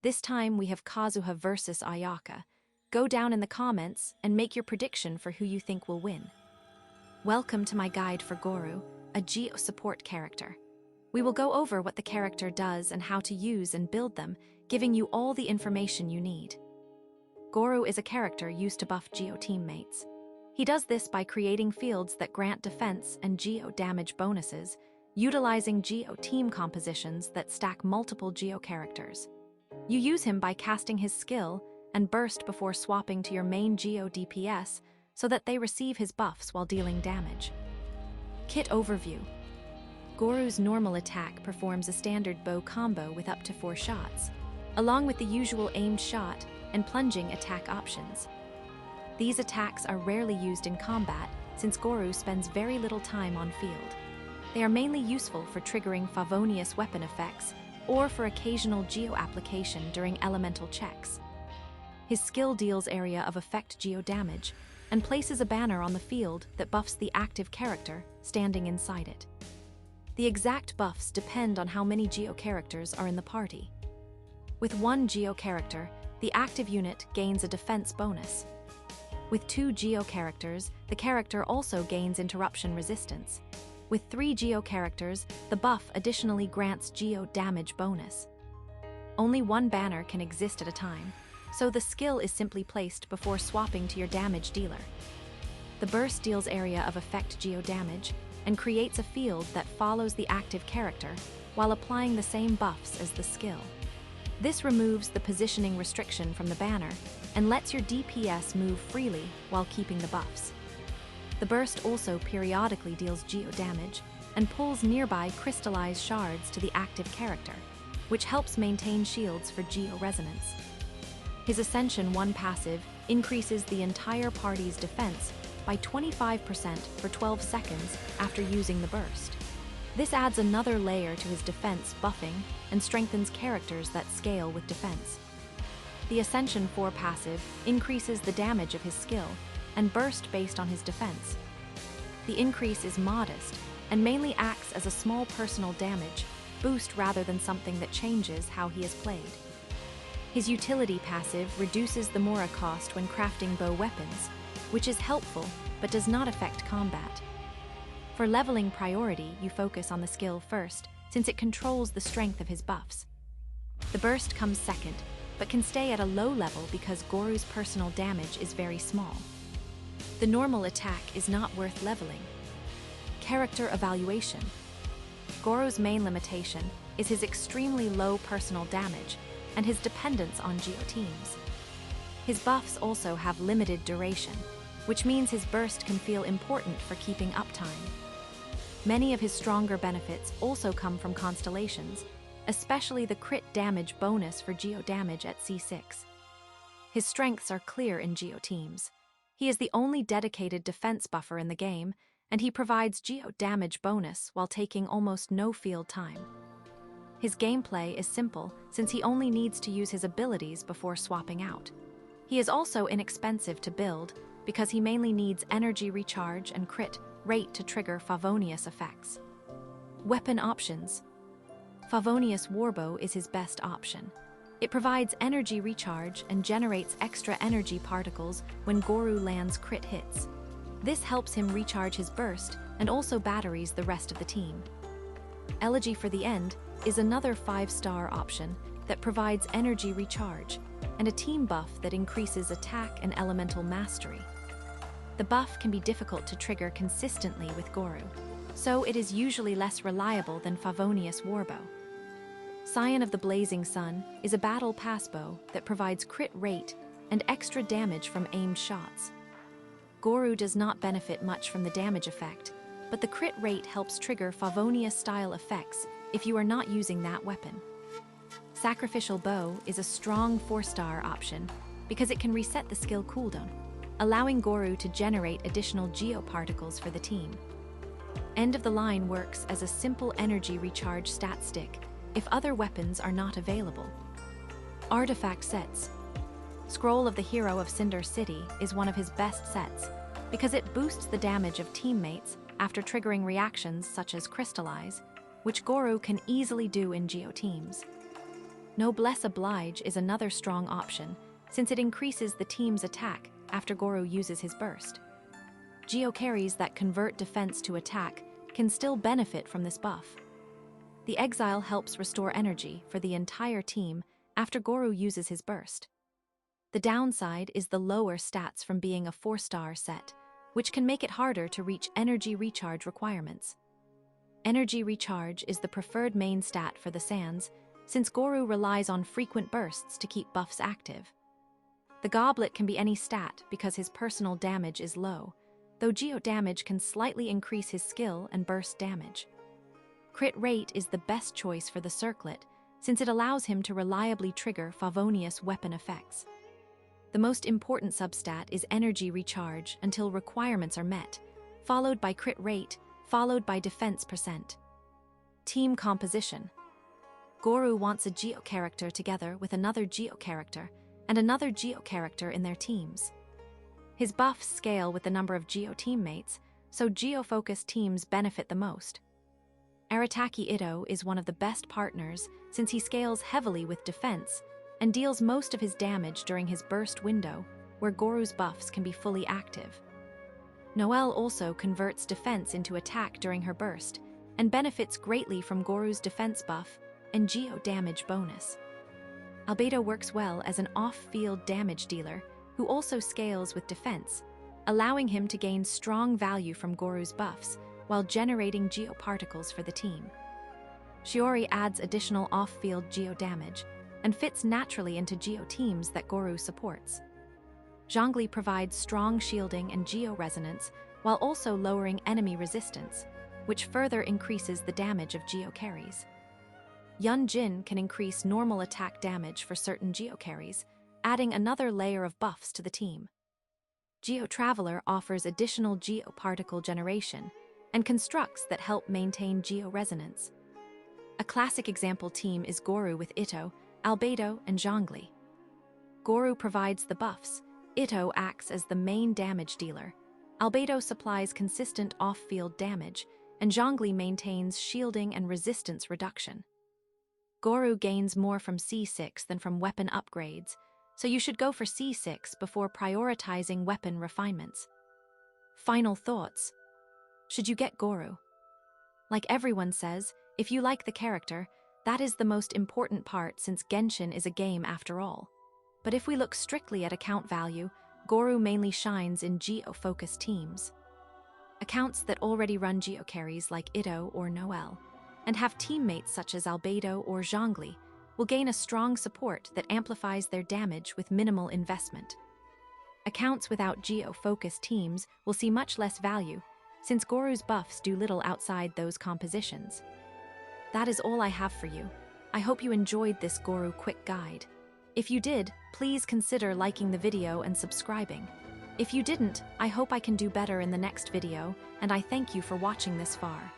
This time we have Kazuha versus Ayaka. Go down in the comments and make your prediction for who you think will win. Welcome to my guide for Gorou, a Geo support character. We will go over what the character does and how to use and build them, giving you all the information you need. Gorou is a character used to buff Geo teammates. He does this by creating fields that grant defense and Geo damage bonuses, utilizing Geo team compositions that stack multiple Geo characters. You use him by casting his skill and burst before swapping to your main Geo DPS so that they receive his buffs while dealing damage. Kit overview. Gorou's normal attack performs a standard bow combo with up to 4 shots, along with the usual aimed shot and plunging attack options. These attacks are rarely used in combat since Gorou spends very little time on field. They are mainly useful for triggering Favonius weapon effects or for occasional Geo application during elemental checks. His skill deals area of effect Geo damage and places a banner on the field that buffs the active character standing inside it. The exact buffs depend on how many Geo characters are in the party. With 1 Geo character, the active unit gains a defense bonus. With 2 Geo characters, the character also gains interruption resistance. With 3 Geo characters, the buff additionally grants Geo damage bonus. Only 1 banner can exist at a time, so the skill is simply placed before swapping to your damage dealer. The burst deals area of effect Geo damage and creates a field that follows the active character while applying the same buffs as the skill. This removes the positioning restriction from the banner and lets your DPS move freely while keeping the buffs. The burst also periodically deals Geo damage and pulls nearby crystallized shards to the active character, which helps maintain shields for Geo resonance. His Ascension 1 passive increases the entire party's defense by 25% for 12 seconds after using the burst. This adds another layer to his defense buffing and strengthens characters that scale with defense. The Ascension 4 passive increases the damage of his skill and burst based on his defense. The increase is modest and mainly acts as a small personal damage boost rather than something that changes how he is played. His utility passive reduces the Mora cost when crafting bow weapons, which is helpful but does not affect combat. For leveling priority, you focus on the skill first, since it controls the strength of his buffs. The burst comes second, but can stay at a low level because Gorou's personal damage is very small. The normal attack is not worth leveling. Character evaluation. Gorou's main limitation is his extremely low personal damage and his dependence on Geo teams. His buffs also have limited duration, which means his burst can feel important for keeping uptime. Many of his stronger benefits also come from constellations, especially the crit damage bonus for Geo damage at C6. His strengths are clear in Geo teams. He is the only dedicated defense buffer in the game, and he provides Geo damage bonus while taking almost no field time. His gameplay is simple since he only needs to use his abilities before swapping out. He is also inexpensive to build because he mainly needs energy recharge and crit rate to trigger Favonius effects. Weapon options. Favonius Warbow is his best option. It provides energy recharge and generates extra energy particles when Gorou lands crit hits. This helps him recharge his burst and also batteries the rest of the team. Elegy for the End is another 5-star option that provides energy recharge and a team buff that increases attack and elemental mastery. The buff can be difficult to trigger consistently with Gorou, so it is usually less reliable than Favonius Warbow. Scion of the Blazing Sun is a battle pass bow that provides crit rate and extra damage from aimed shots. Gorou does not benefit much from the damage effect, but the crit rate helps trigger Favonius-style effects if you are not using that weapon. Sacrificial Bow is a strong 4-star option because it can reset the skill cooldown, allowing Gorou to generate additional Geo particles for the team. End of the Line works as a simple energy recharge stat stick if other weapons are not available. Artifact sets. Scroll of the Hero of Cinder City is one of his best sets because it boosts the damage of teammates after triggering reactions such as Crystallize, which Gorou can easily do in Geo teams. Noblesse Oblige is another strong option, since it increases the team's attack after Gorou uses his burst. Geo-carries that convert defense to attack can still benefit from this buff. The exile helps restore energy for the entire team after Gorou uses his burst. The downside is the lower stats from being a 4-star set, which can make it harder to reach energy recharge requirements. Energy recharge is the preferred main stat for the Sands, since Gorou relies on frequent bursts to keep buffs active. The Goblet can be any stat because his personal damage is low, though Geo damage can slightly increase his skill and burst damage. Crit rate is the best choice for the Circlet, since it allows him to reliably trigger Favonius weapon effects. The most important substat is energy recharge until requirements are met, followed by crit rate, followed by defense %. Team composition. Gorou wants a Geo character together with another Geo character and another Geo character in their teams. His buffs scale with the number of Geo teammates, so Geo-focused teams benefit the most. Arataki Itto is one of the best partners since he scales heavily with defense and deals most of his damage during his burst window, where Gorou's buffs can be fully active. Noelle also converts defense into attack during her burst and benefits greatly from Gorou's defense buff and Geo damage bonus. Albedo works well as an off-field damage dealer who also scales with defense, allowing him to gain strong value from Gorou's buffs while generating Geo particles for the team. Shiori adds additional off-field Geo damage and fits naturally into Geo teams that Gorou supports. Zhongli provides strong shielding and Geo resonance while also lowering enemy resistance, which further increases the damage of Geo carries. Yun Jin can increase normal attack damage for certain Geo carries, adding another layer of buffs to the team. Geo Traveler offers additional Geo particle generation and constructs that help maintain Geo resonance. A classic example team is Gorou with Itto, Albedo, and Zhongli. Gorou provides the buffs, Itto acts as the main damage dealer, Albedo supplies consistent off-field damage, and Zhongli maintains shielding and resistance reduction. Gorou gains more from C6 than from weapon upgrades, so you should go for C6 before prioritizing weapon refinements. Final thoughts. Should you get Gorou? Like everyone says, if you like the character, that is the most important part since Genshin is a game after all. But if we look strictly at account value, Gorou mainly shines in Geo-focused teams. Accounts that already run Geo carries like Itto or Noelle, and have teammates such as Albedo or Zhongli, will gain a strong support that amplifies their damage with minimal investment. Accounts without Geo-focused teams will see much less value, since Gorou's buffs do little outside those compositions. That is all I have for you. I hope you enjoyed this Gorou quick guide. If you did, please consider liking the video and subscribing. If you didn't, I hope I can do better in the next video, and I thank you for watching this far.